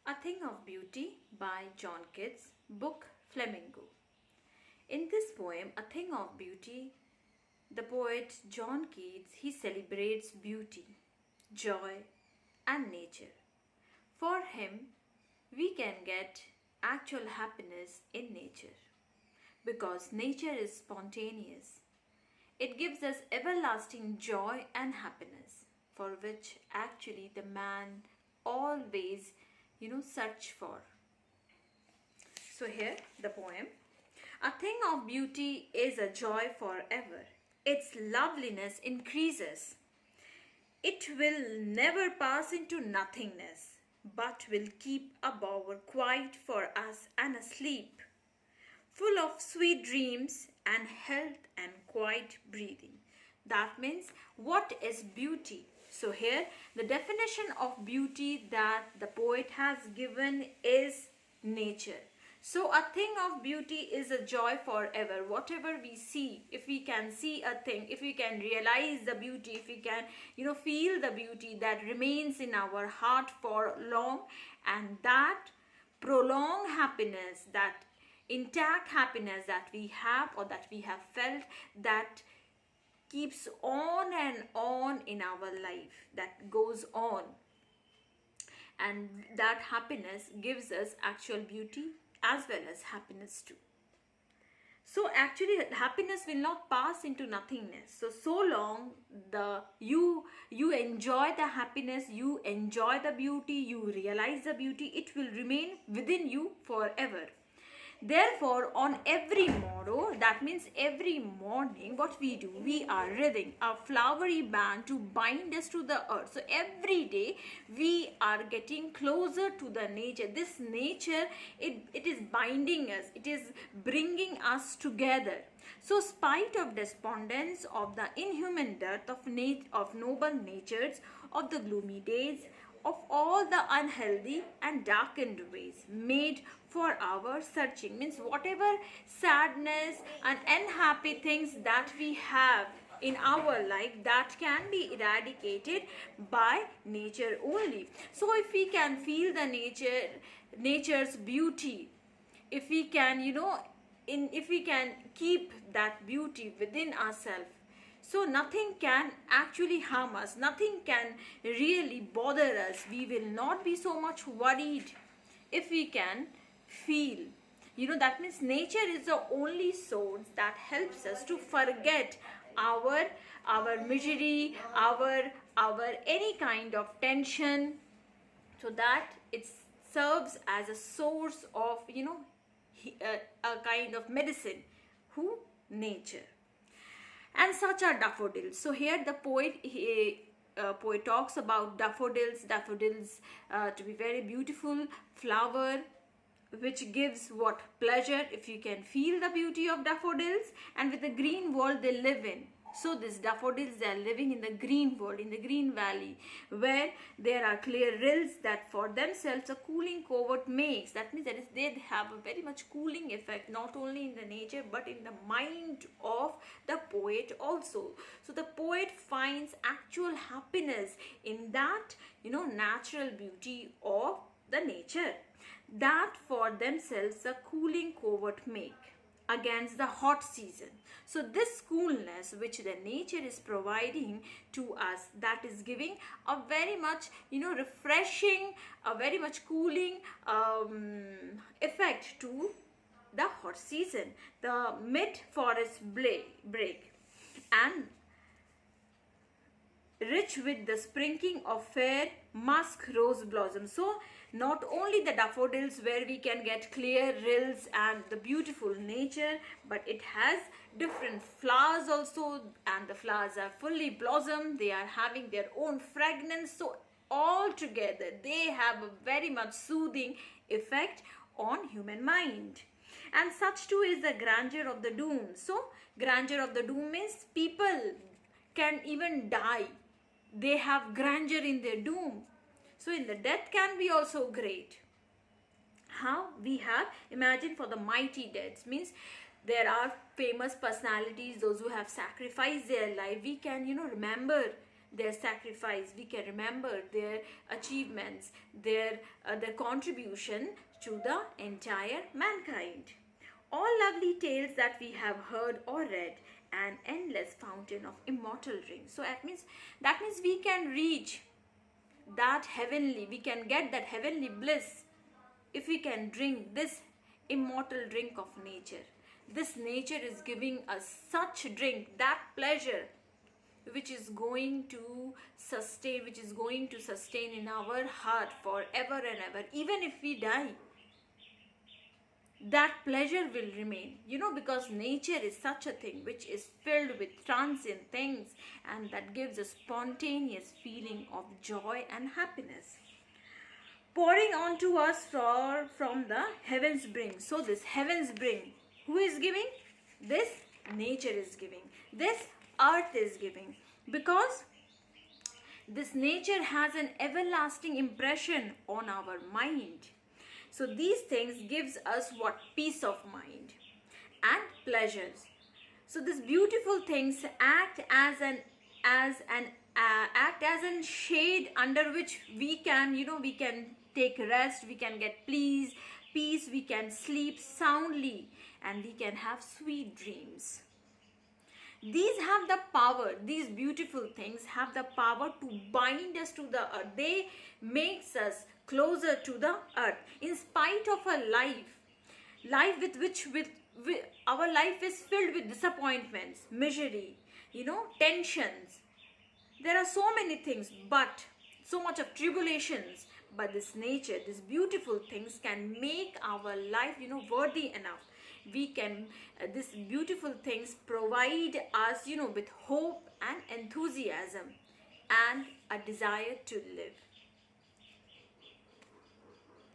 A Thing of Beauty by John Keats, book Flamingo. In this poem, A Thing of Beauty, the poet John Keats, he celebrates beauty, joy and nature. For him, we can get actual happiness in nature because nature is spontaneous. It gives us everlasting joy and happiness for which actually the man always search for. So here the poem. A thing of beauty is a joy forever. Its loveliness increases. It will never pass into nothingness, but will keep a bower quiet for us and asleep, full of sweet dreams and health and quiet breathing. That means what is beauty? So here the definition of beauty that the poet has given is nature. So a thing of beauty is a joy forever. Whatever we see, if we can see a thing, if we can realize the beauty, if we can feel the beauty, that remains in our heart for long, and that prolonged happiness, that intact happiness that we have or that we have felt, that keeps on and on in our life, that goes on, and that happiness gives us actual beauty as well as happiness too. So actually happiness will not pass into nothingness. So long you enjoy the happiness, you enjoy the beauty, you realize the beauty, it will remain within you forever. Therefore, on every morrow, that means every morning, what we do, we are wreathing a flowery band to bind us to the earth. So every day, we are getting closer to the nature. This nature, it is binding us. It is bringing us together. So, spite of despondence, of the inhuman dearth of noble natures, of the gloomy days, of all the unhealthy and darkened ways made for our searching, means whatever sadness and unhappy things that we have in our life, that can be eradicated by nature only. So if we can feel the nature's beauty, if we can if we can keep that beauty within ourselves, so nothing can actually harm us, nothing can really bother us. We will not be so much worried if we can feel. That means nature is the only source that helps us to forget our misery, our any kind of tension, so that it serves as a source of a kind of medicine. Nature. And such are daffodils. So here the poet talks about daffodils to be very beautiful flower, which gives what pleasure if you can feel the beauty of daffodils, and with the green world they live in. So these daffodils, they are living in the green world, in the green valley, where there are clear rills that for themselves a cooling covert makes. That means they have a very much cooling effect, not only in the nature but in the mind of the poet also. So the poet finds actual happiness in that natural beauty of the nature, that for themselves a cooling covert make against the hot season. So this coolness which the nature is providing to us, that is giving a very much refreshing, a very much cooling effect to the hot season. The mid-forest break and rich with the sprinkling of fair musk rose blossoms. So not only the daffodils where we can get clear rills and the beautiful nature, but it has different flowers also, and the flowers are fully blossomed, they are having their own fragrance. So all together they have a very much soothing effect on human mind. And such too is the grandeur of the doom. So grandeur of the doom means people can even die, they have grandeur in their doom. So in the death can be also great. How we have, imagine for the mighty deaths, means there are famous personalities, those who have sacrificed their life. We can remember their sacrifice, we can remember their achievements, their contribution to the entire mankind. All lovely tales that we have heard or read, an endless fountain of immortal drinks. So that means we can reach that heavenly, we can get that heavenly bliss if we can drink this immortal drink of nature. This nature is giving us such drink, that pleasure which is going to sustain in our heart forever and ever. Even if we die, that pleasure will remain, because nature is such a thing which is filled with transient things, and that gives a spontaneous feeling of joy and happiness pouring onto us from the heavens bring. So this heavens bring, who is giving? This nature is giving, this earth is giving, because this nature has an everlasting impression on our mind. So these things gives us what? Peace of mind and pleasures. So these beautiful things act as an shade under which we can take rest, we can get peace, we can sleep soundly, and we can have sweet dreams. These have the power, these beautiful things have the power to bind us to the earth. They makes us closer to the earth. In spite of a life with our life is filled with disappointments, misery, tensions. There are so many things, but so much of tribulations. But this nature, these beautiful things can make our life, worthy enough. We can, these beautiful things provide us, with hope and enthusiasm and a desire to live.